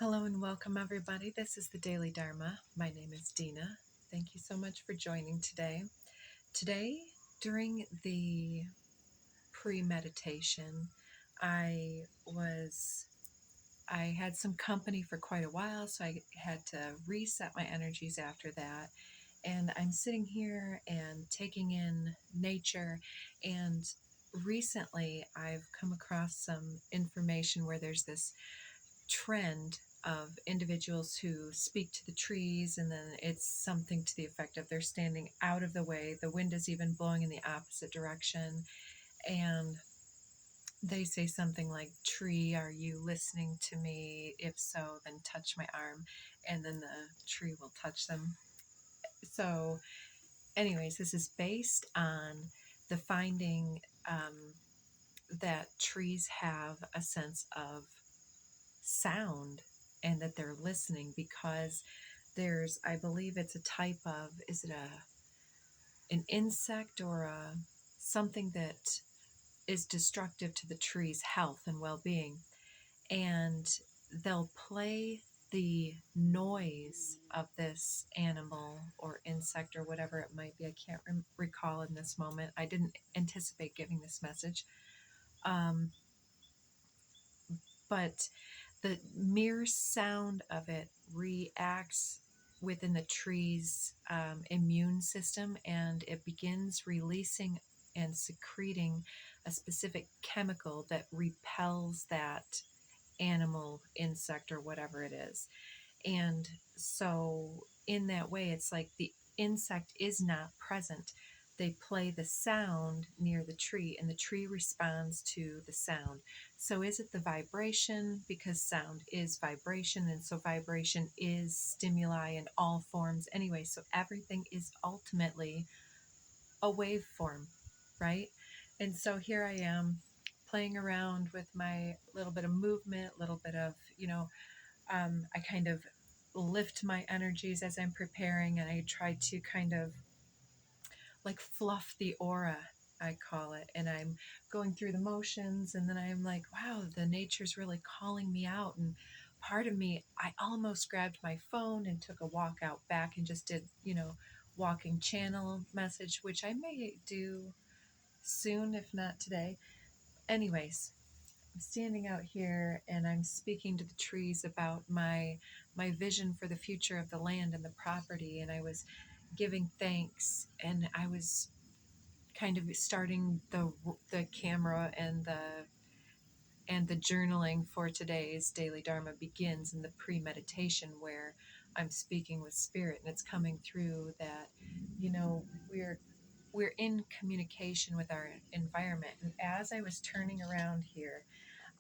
Hello and welcome, everybody. This is the Daily Dharma. My name is Dina. Thank you so much for joining today. Today, during the pre-meditation, I had some company for quite a while, so I had to reset my energies after that. And I'm sitting here and taking in nature, and recently I've come across some information where there's this trend of individuals who speak to the trees, and then it's something to the effect of they're standing out of the way. The wind is even blowing in the opposite direction, and they say something like, "Tree, are you listening to me? If so, then touch my arm," and then the tree will touch them. So, anyways, this is based on the finding that trees have a sense of sound and that they're listening because there's, I believe it's a type of, is it an insect or something that is destructive to the tree's health and well-being, and they'll play the noise of this animal or insect or whatever it might be. I can't recall in this moment. I didn't anticipate giving this message, um, but the mere sound of it reacts within the tree's immune system, and it begins releasing and secreting a specific chemical that repels that animal, insect, or whatever it is. And so, in that way, it's like the insect is not present. They play the sound near the tree, and the tree responds to the sound. So, is it the vibration? Because sound is vibration, and so vibration is stimuli in all forms anyway. So, everything is ultimately a waveform, right? And so, here I am playing around with my little bit of movement, little bit of, I kind of lift my energies as I'm preparing, and I try to kind of like fluff the aura, I call it. And I'm going through the motions, and then I'm like, wow, the nature's really calling me out. And part of me, I almost grabbed my phone and took a walk out back and just did, walking channel message, which I may do soon, if not today. Anyways, I'm standing out here and I'm speaking to the trees about my vision for the future of the land and the property, and I was giving thanks, and I was kind of starting the camera, and the journaling for today's daily dharma begins in the pre-meditation where I'm speaking with spirit, and it's coming through that, you know we're in communication with our environment. And as I was turning around here,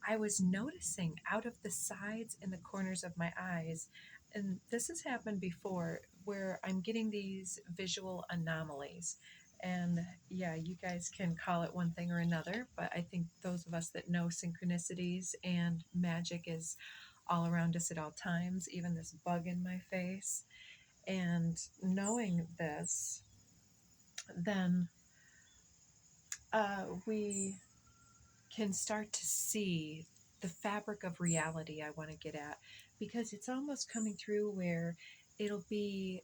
I was noticing out of the sides and the corners of my eyes, and this has happened before, where I'm getting these visual anomalies. And yeah, you guys can call it one thing or another, but I think those of us that know synchronicities and magic is all around us at all times, even this bug in my face. And knowing this, then we can start to see the fabric of reality I want to get at, because it's almost coming through where it'll be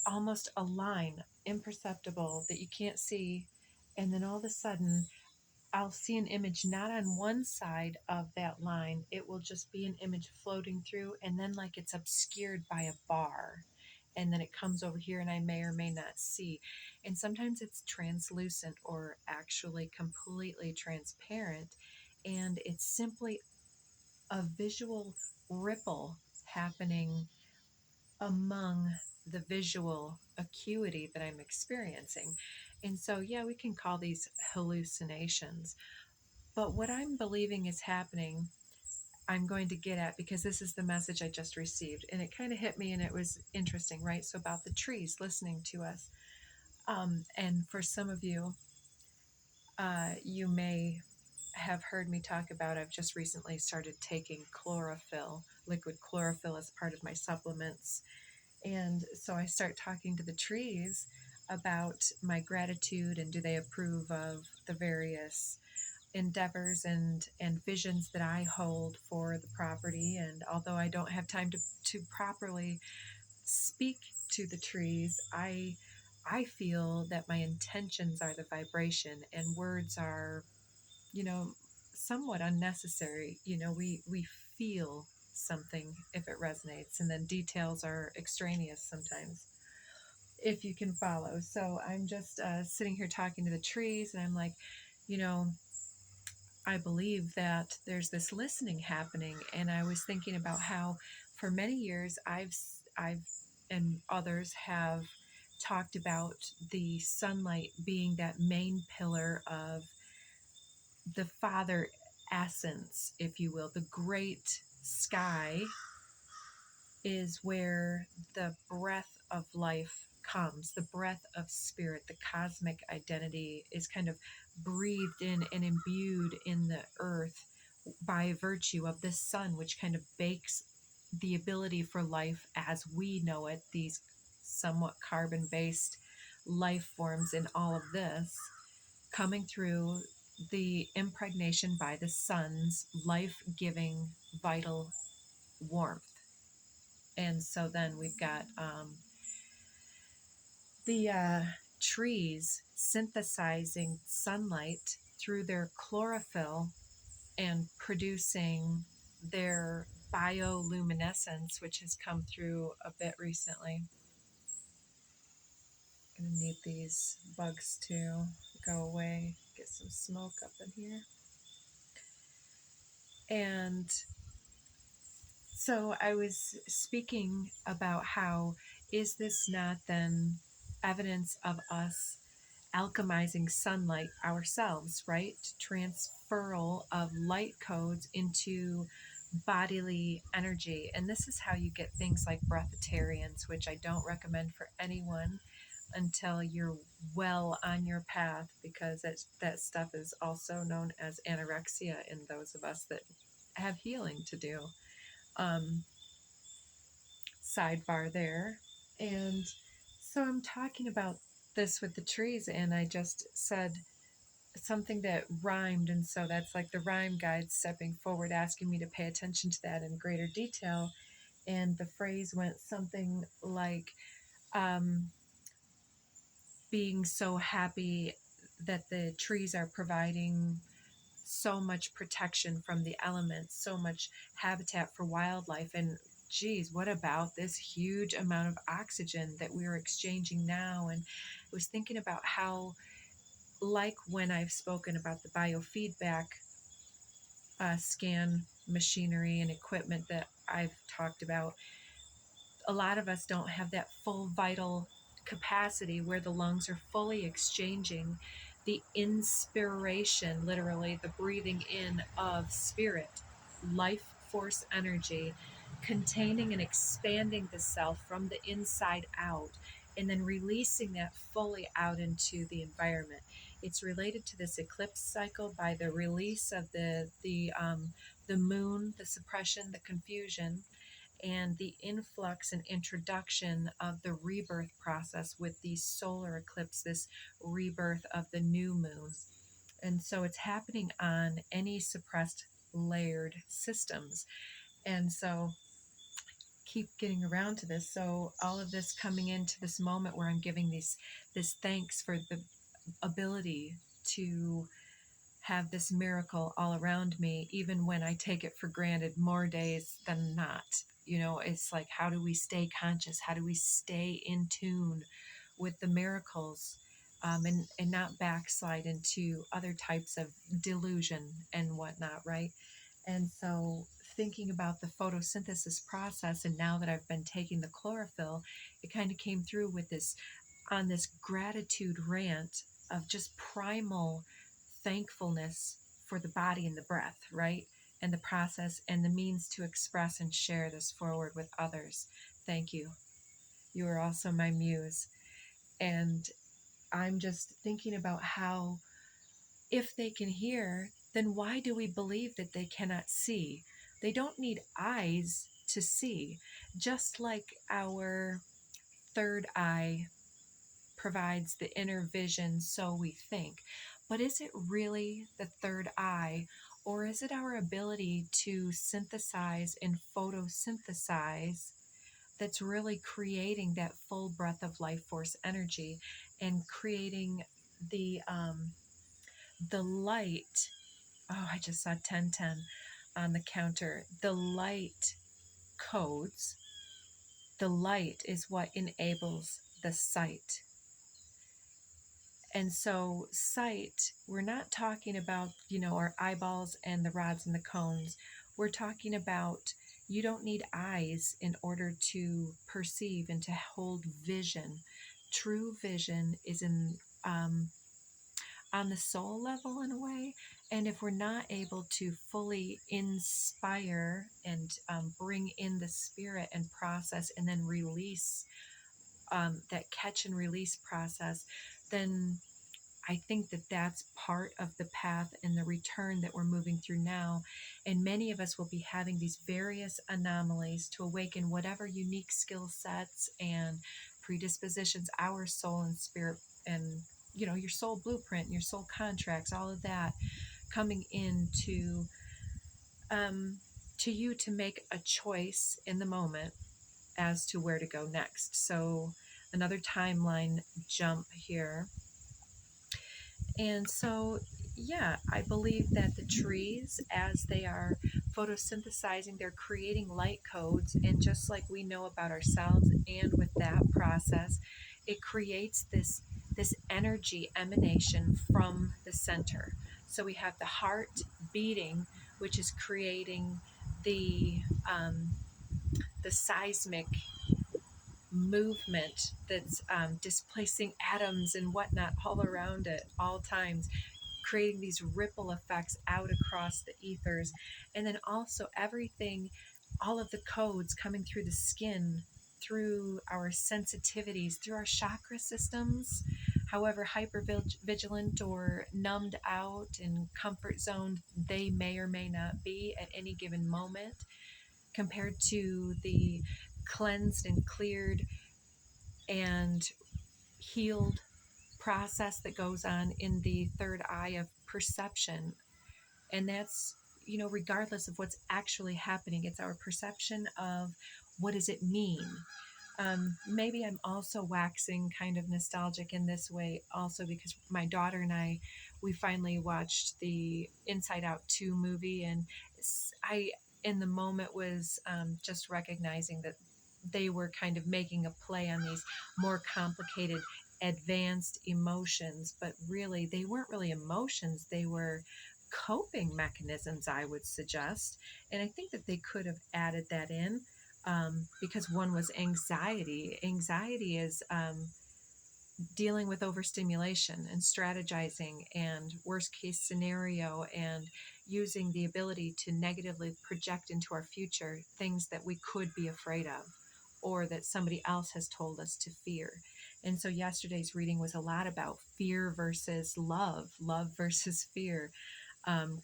almost a line, imperceptible, that you can't see, and then all of a sudden I'll see an image not on one side of that line. It will just be an image floating through, and then like it's obscured by a bar. And then it comes over here, and I may or may not see. And sometimes it's translucent or actually completely transparent. And it's simply a visual ripple happening among the visual acuity that I'm experiencing. And so, yeah, we can call these hallucinations. But what I'm believing is happening, I'm going to get at, because this is the message I just received, and it kind of hit me, and it was interesting, right? So, about the trees listening to us. And for some of you, you may have heard me talk about, I've just recently started taking chlorophyll, liquid chlorophyll, as part of my supplements. And so I start talking to the trees about my gratitude, and do they approve of the various endeavors and visions that I hold for the property, and although I don't have time to properly speak to the trees, I feel that my intentions are the vibration, and words are, you know, somewhat unnecessary. We feel something if it resonates, and then details are extraneous sometimes, if you can follow. So I'm just sitting here talking to the trees, and I'm like, you know, I believe that there's this listening happening, and I was thinking about how for many years I've and others have talked about the sunlight being that main pillar of the father essence, if you will. The great sky is where the breath of life comes, the breath of spirit, the cosmic identity is kind of breathed in and imbued in the earth by virtue of the sun, which kind of bakes the ability for life as we know it, these somewhat carbon based life forms in all of this, coming through the impregnation by the sun's life giving vital warmth. And so then we've got the trees synthesizing sunlight through their chlorophyll and producing their bioluminescence, which has come through a bit recently. Gonna need these bugs to go away, get some smoke up in here. And so I was speaking about how is this not then evidence of us alchemizing sunlight ourselves, right? Transferal of light codes into bodily energy. And this is how you get things like breatharians, which I don't recommend for anyone until you're well on your path, because that stuff is also known as anorexia in those of us that have healing to do. Sidebar there. And so I'm talking about this with the trees, and I just said something that rhymed, and so that's like the rhyme guide stepping forward, asking me to pay attention to that in greater detail. And the phrase went something like, um, being so happy that the trees are providing so much protection from the elements, so much habitat for wildlife. And geez, what about this huge amount of oxygen that we're exchanging now? And I was thinking about how, like when I've spoken about the biofeedback scan machinery and equipment that I've talked about, a lot of us don't have that full vital capacity where the lungs are fully exchanging the inspiration, literally the breathing in of spirit, life force energy, containing and expanding the self from the inside out, and then releasing that fully out into the environment. It's related to this eclipse cycle by the release of the moon, the suppression, the confusion, and the influx and introduction of the rebirth process with the solar eclipse, this rebirth of the new moon. And so it's happening on any suppressed layered systems. And so keep getting around to this. So all of this coming into this moment where I'm giving this thanks for the ability to have this miracle all around me, even when I take it for granted more days than not. It's like, how do we stay conscious? How do we stay in tune with the miracles, and not backslide into other types of delusion and whatnot, right? And so thinking about the photosynthesis process, and now that I've been taking the chlorophyll, it kind of came through with this gratitude rant of just primal thankfulness for the body and the breath, right? And the process and the means to express and share this forward with others. Thank you. You are also my muse. And I'm just thinking about how, if they can hear, then why do we believe that they cannot see? They don't need eyes to see, just like our third eye provides the inner vision, so we think. But is it really the third eye, Or is it our ability to synthesize and photosynthesize that's really creating that full breath of life force energy and creating the light? Oh, I just saw 1010 on the counter. The light codes, the light is what enables the sight. And so, sight, we're not talking about, our eyeballs and the rods and the cones. We're talking about you don't need eyes in order to perceive and to hold vision. True vision is on the soul level in a way. And if we're not able to fully inspire and bring in the spirit and process and then release, that catch and release process, then I think that that's part of the path and the return that we're moving through now. And many of us will be having these various anomalies to awaken whatever unique skill sets and predispositions our soul and spirit and your soul blueprint, your soul contracts, all of that coming into to you to make a choice in the moment as to where to go next. So another timeline jump here. And so, yeah, I believe that the trees, as they are photosynthesizing, they're creating light codes. And just like we know about ourselves, and with that process, it creates this energy emanation from the center. So we have the heart beating, which is creating the the seismic movement that's displacing atoms and whatnot all around it all times, creating these ripple effects out across the ethers. And then also everything, all of the codes coming through the skin, through our sensitivities, through our chakra systems, however hyper vigilant or numbed out and comfort zoned they may or may not be at any given moment, compared to the cleansed and cleared and healed process that goes on in the third eye of perception. And that's, regardless of what's actually happening, it's our perception of what does it mean. Maybe I'm also waxing kind of nostalgic in this way also because my daughter and we finally watched the Inside Out 2 movie, and I in the moment was just recognizing that they were kind of making a play on these more complicated advanced emotions, but really they weren't really emotions, they were coping mechanisms, I would suggest. And I think that they could have added that in, because one was anxiety. Anxiety is dealing with overstimulation and strategizing and worst case scenario and using the ability to negatively project into our future things that we could be afraid of or that somebody else has told us to fear. And so yesterday's reading was a lot about fear versus love versus fear,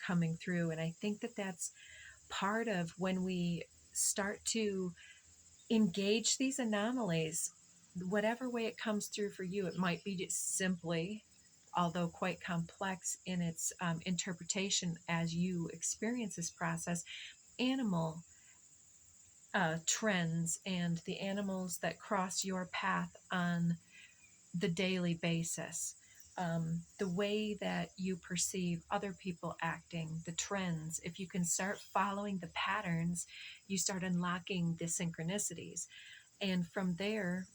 coming through. And I think that that's part of when we start to engage these anomalies, whatever way it comes through for you. It might be just simply, although quite complex in its interpretation as you experience this process, animal trends and the animals that cross your path on the daily basis. The way that you perceive other people acting, the trends, if you can start following the patterns, you start unlocking the synchronicities. And from there,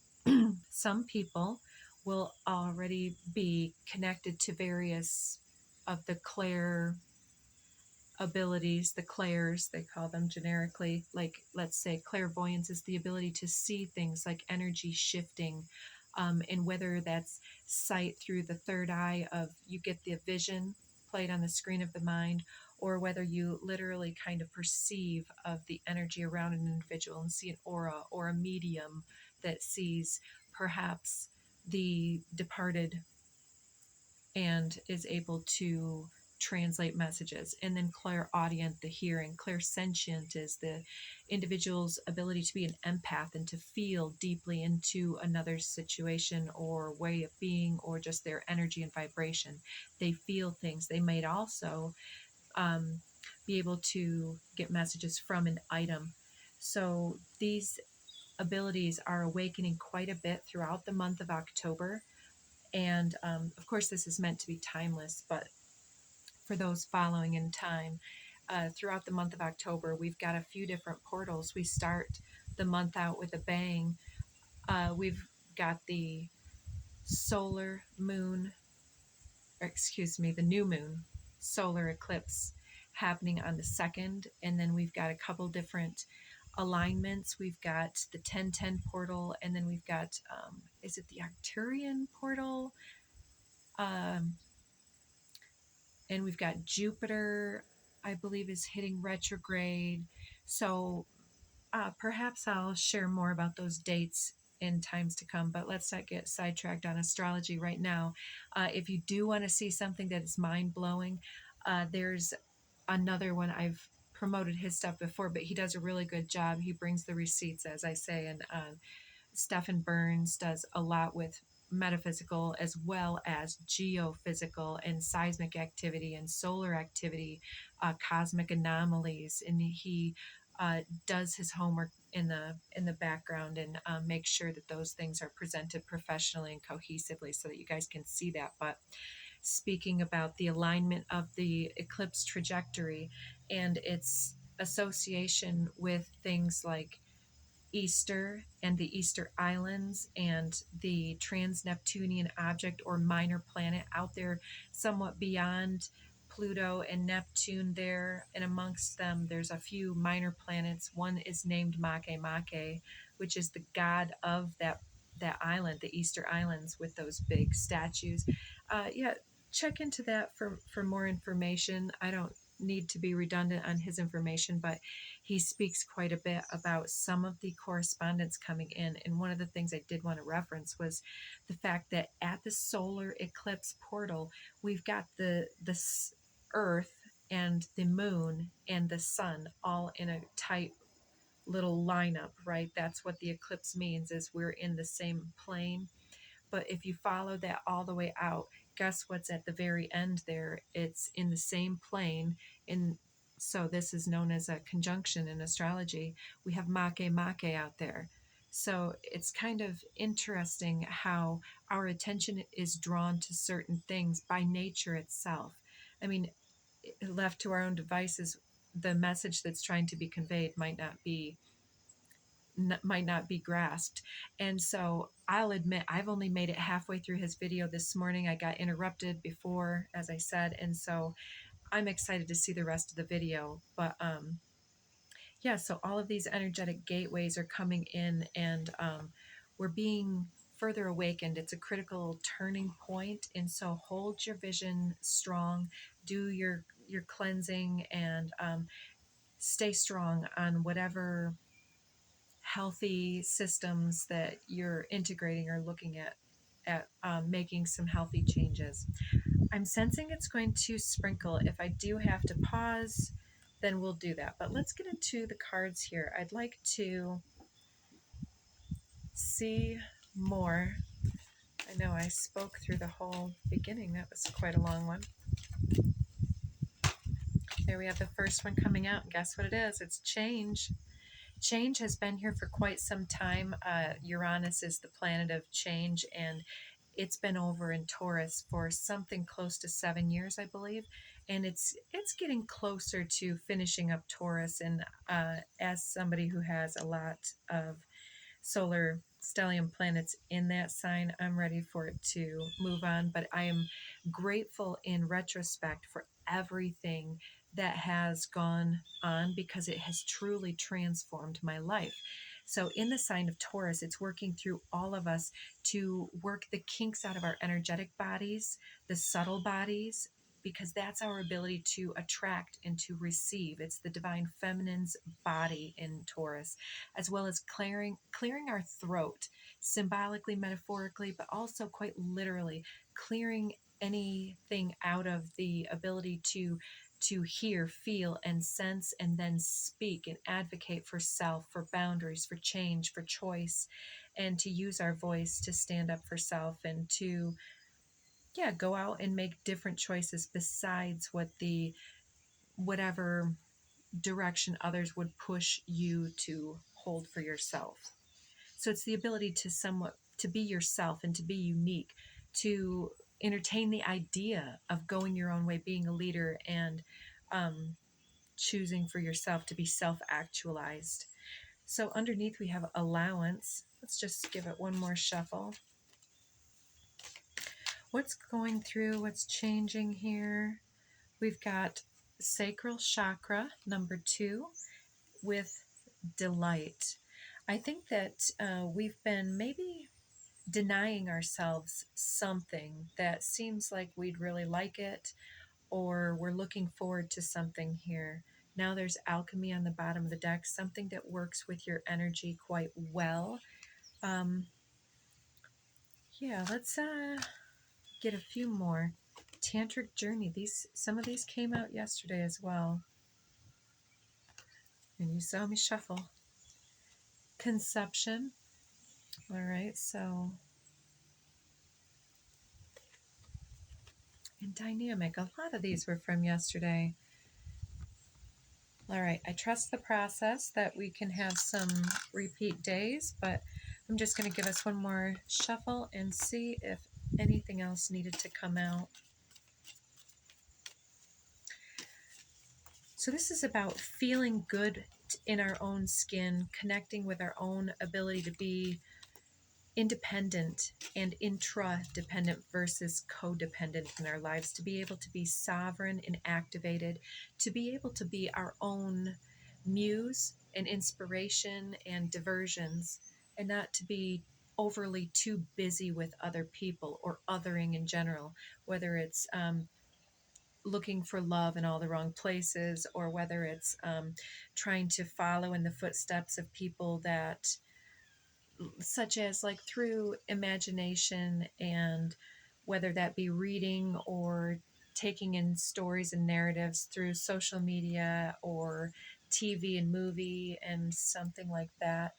some people will already be connected to various of the clair abilities, the clairs, they call them generically. Like, let's say clairvoyance is the ability to see things like energy shifting, and whether that's sight through the third eye of you get the vision played on the screen of the mind, or whether you literally kind of perceive of the energy around an individual and see an aura, or a medium that sees perhaps the departed and is able to translate messages. And then clairaudient, the hearing. Clairsentient is the individual's ability to be an empath and to feel deeply into another's situation or way of being, or just their energy and vibration. They feel things. They might also be able to get messages from an item. So these abilities are awakening quite a bit throughout the month of October. And of course, this is meant to be timeless, but for those following in time, throughout the month of October, we've got a few different portals. We start the month out with a bang. We've got the solar moon, or excuse me, the new moon solar eclipse happening on the 2nd. And then we've got a couple different alignments. We've got the 1010 portal, and then we've got, is it the Arcturian portal? Um, and we've got Jupiter, I believe, is hitting retrograde. So perhaps I'll share more about those dates in times to come, but let's not get sidetracked on astrology right now. If you do want to see something that is mind blowing, there's another one. I've promoted his stuff before, but he does a really good job. He brings the receipts, as I say, and Stephen Burns does a lot with metaphysical as well as geophysical and seismic activity and solar activity, cosmic anomalies, and he does his homework in the background and makes sure that those things are presented professionally and cohesively so that you guys can see that. But speaking about the alignment of the eclipse trajectory and its association with things like Easter and the Easter Islands and the trans-Neptunian object or minor planet out there somewhat beyond Pluto and Neptune there, and amongst them there's a few minor planets. One is named Makemake, which is the god of that island, the Easter Islands, with those big statues. Yeah, check into that for more information. I don't need to be redundant on his information, but he speaks quite a bit about some of the correspondence coming in. And one of the things I did want to reference was the fact that at the solar eclipse portal, we've got the Earth and the moon and the sun all in a tight little lineup, right? That's what the eclipse means, is we're in the same plane. But if you follow that all the way out, guess what's at the very end there? It's in the same plane. In So this is known as a conjunction in astrology. We have Make out there. So it's kind of interesting how our attention is drawn to certain things by nature itself. I mean, left to our own devices, the message that's trying to be conveyed might not be grasped. And so I'll admit I've only made it halfway through his video this morning. I got interrupted before, as I said, and so I'm excited to see the rest of the video. But yeah, so all of these energetic gateways are coming in, and we're being further awakened. It's a critical turning point, and so hold your vision strong, do your cleansing, and stay strong on whatever healthy systems that you're integrating or looking at making some healthy changes. I'm sensing it's going to sprinkle. If I do have to pause, then we'll do that. But let's get into the cards here. I'd like to see more. I know I spoke through the whole beginning. That was quite a long one. There we have the first one coming out. Guess what it is? It's change. Change has been here for quite some time. Uranus is the planet of change, and it's been over in Taurus for something close to 7 years, I believe, and it's getting closer to finishing up Taurus. And as somebody who has a lot of solar stellium planets in that sign, I'm ready for it to move on. But I am grateful in retrospect for everything that has gone on, because it has truly transformed my life. So in the sign of Taurus, it's working through all of us to work the kinks out of our energetic bodies, the subtle bodies, because that's our ability to attract and to receive. It's the divine feminine's body in Taurus, as well as clearing our throat, symbolically, metaphorically, but also quite literally, clearing anything out of the ability to hear, feel, and sense, and then speak and advocate for self, for boundaries, for change, for choice, and to use our voice to stand up for self and to, yeah, go out and make different choices besides what the whatever direction others would push you to hold for yourself. So it's the ability to somewhat to be yourself and to be unique, to entertain the idea of going your own way, being a leader, and um, choosing for yourself to be self-actualized. So underneath we have allowance. Let's just give it one more shuffle. What's going through, what's changing here? We've got sacral chakra, number 2, with delight. I think that we've been maybe denying ourselves something that seems like we'd really like it, or we're looking forward to something here. Now there's alchemy on the bottom of the deck, something that works with your energy quite well. Yeah, let's get a few more. Tantric journey. Some of these came out yesterday as well. And you saw me shuffle. Conception. All right, so and dynamic. A lot of these were from yesterday. All right, I trust the process that we can have some repeat days, but I'm just going to give us one more shuffle and see if anything else needed to come out. So this is about feeling good in our own skin, connecting with our own ability to be independent and intra-dependent versus codependent in our lives, to be able to be sovereign and activated, to be able to be our own muse and inspiration and diversions, and not to be overly too busy with other people or othering in general, whether it's looking for love in all the wrong places, or whether it's trying to follow in the footsteps of people that, such as like through imagination, and whether that be reading or taking in stories and narratives through social media or TV and movie and something like that.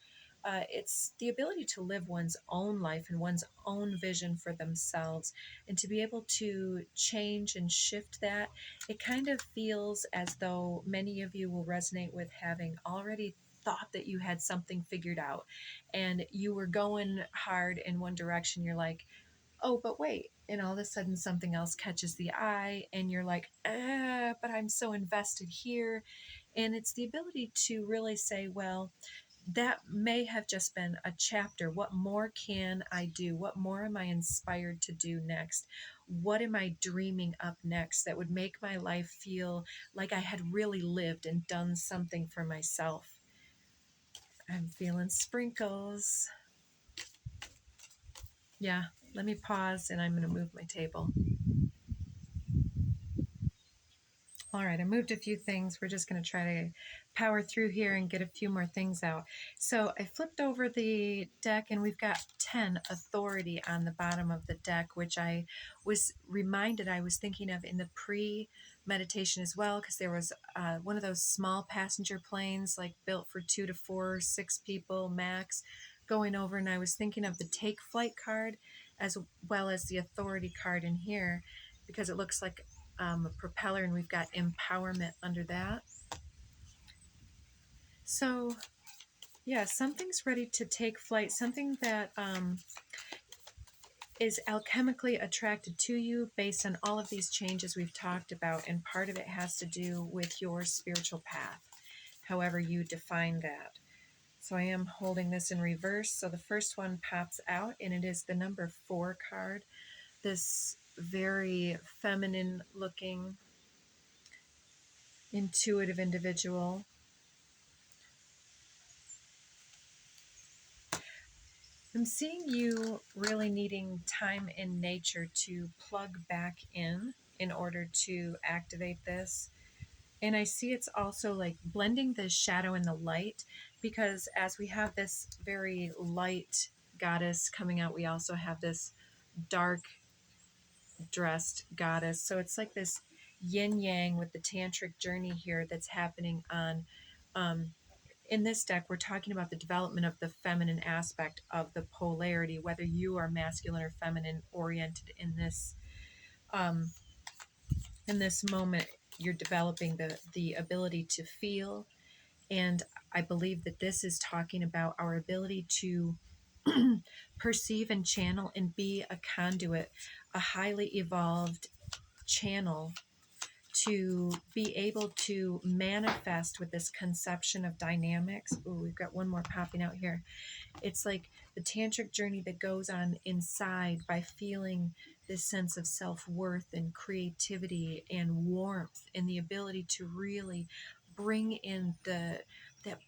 It's the ability to live one's own life and one's own vision for themselves, and to be able to change and shift that. It kind of feels as though many of you will resonate with having already thought that you had something figured out, and you were going hard in one direction. You're like, oh, but wait. And all of a sudden something else catches the eye, and you're like, but I'm so invested here. And it's the ability to really say, well, that may have just been a chapter. What more can I do? What more am I inspired to do next? What am I dreaming up next that would make my life feel like I had really lived and done something for myself? I'm feeling sprinkles. Yeah, let me pause and I'm going to move my table. All right, I moved a few things. We're just going to try to power through here and get a few more things out. So I flipped over the deck, and we've got 10 authority on the bottom of the deck, which I was reminded I was thinking of in the pre-meditation as well, because there was one of those small passenger planes, like built for 2 to 4, 6 people max, going over, and I was thinking of the take flight card as well as the authority card in here, because it looks like a propeller, and we've got empowerment under that. So yeah, something's ready to take flight, something that is alchemically attracted to you based on all of these changes we've talked about, and part of it has to do with your spiritual path, however you define that. So I am holding this in reverse, so the first one pops out, and it is the number 4 card. This very feminine looking, intuitive individual. I'm seeing you really needing time in nature to plug back in order to activate this. And I see it's also like blending the shadow and the light, because as we have this very light goddess coming out, we also have this dark dressed goddess. So it's like this yin yang with the tantric journey here that's happening on in this deck. We're talking about the development of the feminine aspect of the polarity, whether you are masculine or feminine oriented in this moment. you're developing the ability to feel. And I believe that this is talking about our ability to perceive and channel and be a conduit, a highly evolved channel to be able to manifest with this conception of dynamics. Ooh, we've got one more popping out here. It's like the tantric journey that goes on inside by feeling this sense of self-worth and creativity and warmth and the ability to really bring in that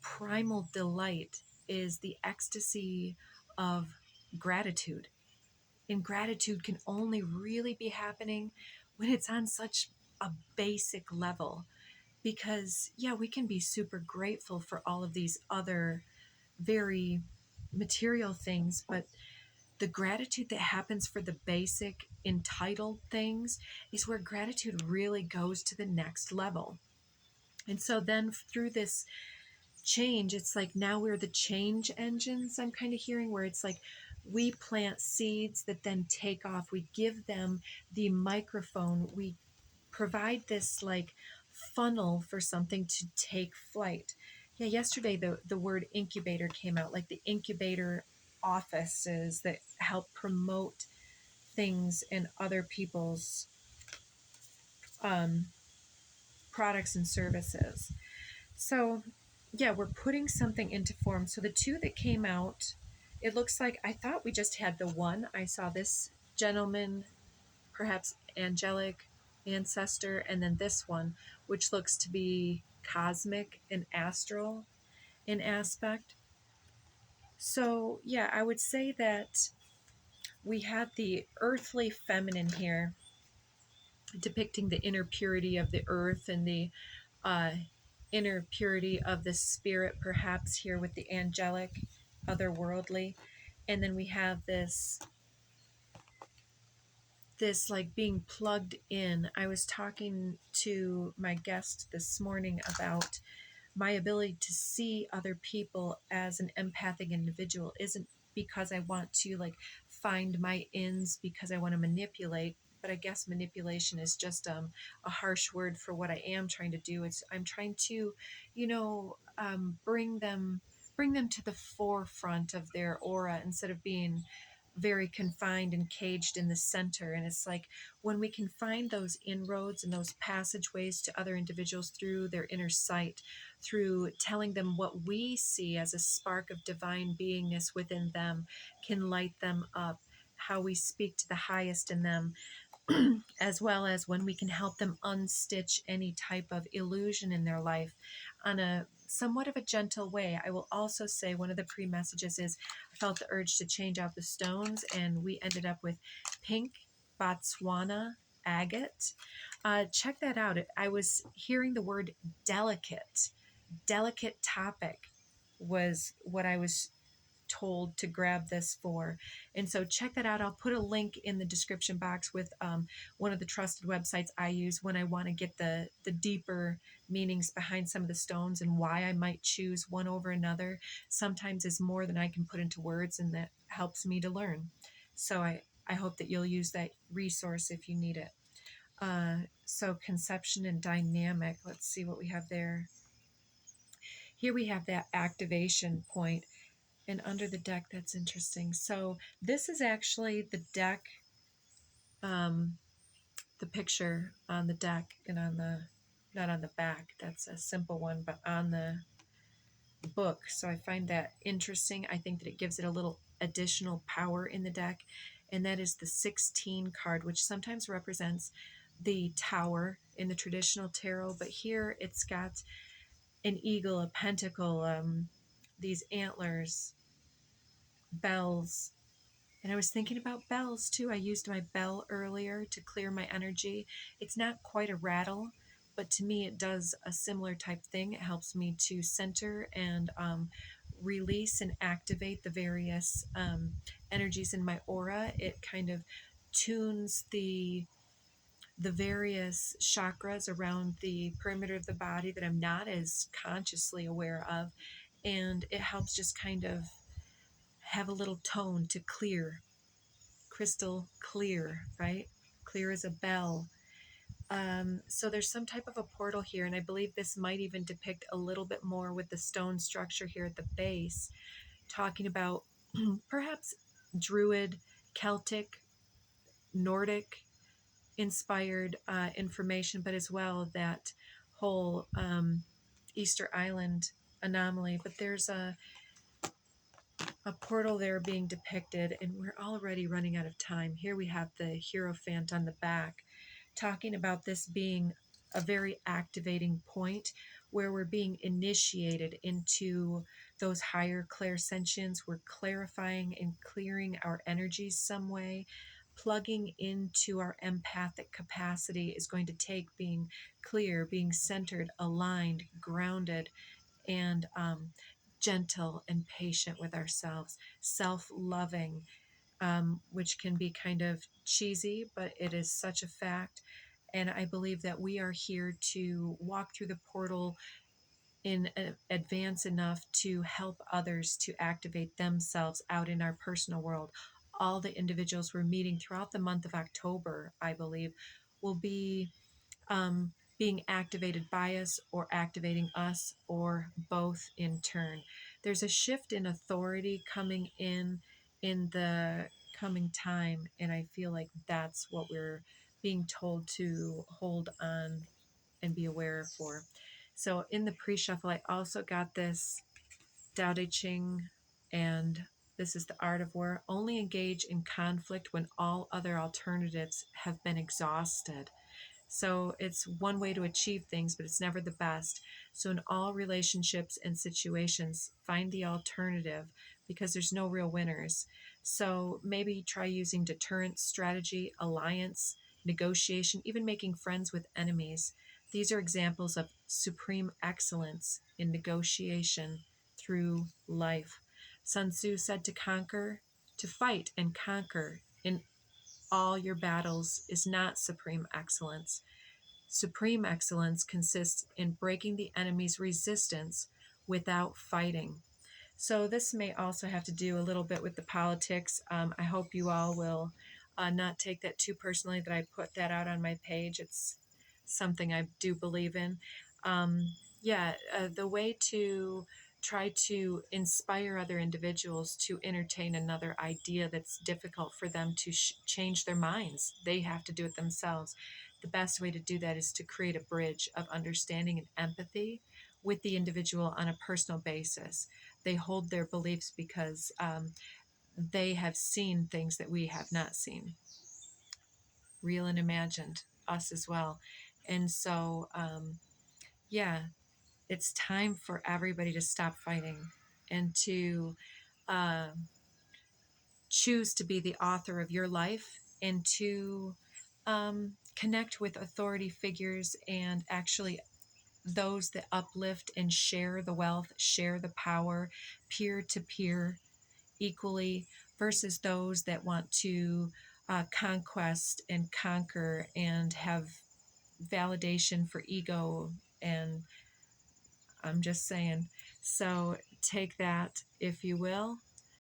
primal delight is the ecstasy of gratitude. And gratitude can only really be happening when it's on such a basic level, because yeah, we can be super grateful for all of these other very material things, but the gratitude that happens for the basic entitled things is where gratitude really goes to the next level. And so then through this change, it's like now we're the change engines, I'm kind of hearing, where it's like we plant seeds that then take off. We give them the microphone. We provide this like funnel for something to take flight. Yeah, yesterday the word incubator came out, like the incubator offices that help promote things in other people's products and services. So yeah, we're putting something into form. So the two that came out, it looks like, I thought we just had the one. I saw this gentleman, perhaps angelic ancestor, and then this one, which looks to be cosmic and astral in aspect. So yeah, I would say that we had the earthly feminine here, depicting the inner purity of the earth and the uh, inner purity of the spirit, perhaps here with the angelic, otherworldly. And then we have this like being plugged in. I was talking to my guest this morning about my ability to see other people as an empathic individual isn't because I want to like find my ends because I want to manipulate, but I guess manipulation is just a harsh word for what I am trying to do. It's I'm trying to, bring them to the forefront of their aura instead of being very confined and caged in the center. And it's like when we can find those inroads and those passageways to other individuals through their inner sight, through telling them what we see as a spark of divine beingness within them, can light them up, how we speak to the highest in them, as well as when we can help them unstitch any type of illusion in their life on a somewhat of a gentle way. I will also say one of the pre-messages is I felt the urge to change out the stones, and we ended up with pink Botswana agate. Check that out. I was hearing the word delicate topic was what I was told to grab this for. And so check that out. I'll put a link in the description box with one of the trusted websites I use when I want to get the deeper meanings behind some of the stones and why I might choose one over another. Sometimes is more than I can put into words, and that helps me to learn. So I hope that you'll use that resource if you need it. So conception and dynamic, let's see what we have there. Here we have that activation point. And under the deck, that's interesting. So this is actually the deck, the picture on the deck and on the, not on the back, that's a simple one, but on the book. So I find that interesting. I think that it gives it a little additional power in the deck. And that is the 16 card, which sometimes represents the tower in the traditional tarot. But here it's got an eagle, a pentacle, these antlers, bells. And I was thinking about bells too. I used my bell earlier to clear my energy. It's not quite a rattle, but to me it does a similar type thing. It helps me to center and release and activate the various energies in my aura. It kind of tunes the various chakras around the perimeter of the body that I'm not as consciously aware of. And it helps just kind of have a little tone to clear, crystal clear, right? Clear as a bell. So there's some type of a portal here, and I believe this might even depict a little bit more with the stone structure here at the base, talking about perhaps Druid, Celtic, Nordic inspired information, but as well that whole Easter Island anomaly. But there's a portal there being depicted, and we're already running out of time. Here we have the Hierophant on the back, talking about this being a very activating point where we're being initiated into those higher clairsentience. We're clarifying and clearing our energies some way. Plugging into our empathic capacity is going to take being clear, being centered, aligned, grounded, and gentle and patient with ourselves, self loving, which can be kind of cheesy, but it is such a fact. And I believe that we are here to walk through the portal in advance enough to help others to activate themselves out in our personal world. All the individuals we're meeting throughout the month of October, I believe, will be being activated by us or activating us or both in turn. There's a shift in authority coming in the coming time, and I feel like that's what we're being told to hold on and be aware for. So in the pre-shuffle, I also got this Tao Te Ching, and this is the art of war. Only engage in conflict when all other alternatives have been exhausted. So it's one way to achieve things, but it's never the best. So in all relationships and situations, find the alternative because there's no real winners. So maybe try using deterrence strategy, alliance, negotiation, even making friends with enemies. These are examples of supreme excellence in negotiation through life. Sun Tzu said to fight and conquer in all your battles is not supreme excellence. Supreme excellence consists in breaking the enemy's resistance without fighting. So, this may also have to do a little bit with the politics. I hope you all will not take that too personally that I put that out on my page. It's something I do believe in. The way to try to inspire other individuals to entertain another idea that's difficult for them to change their minds. They have to do it themselves. The best way to do that is to create a bridge of understanding and empathy with the individual on a personal basis. They hold their beliefs because they have seen things that we have not seen, real and imagined, us as well. And so, yeah, it's time for everybody to stop fighting and to uh, choose to be the author of your life and to connect with authority figures and actually those that uplift and share the wealth, share the power, peer to peer equally, versus those that want to conquest and conquer and have validation for ego. And I'm just saying. So take that if you will.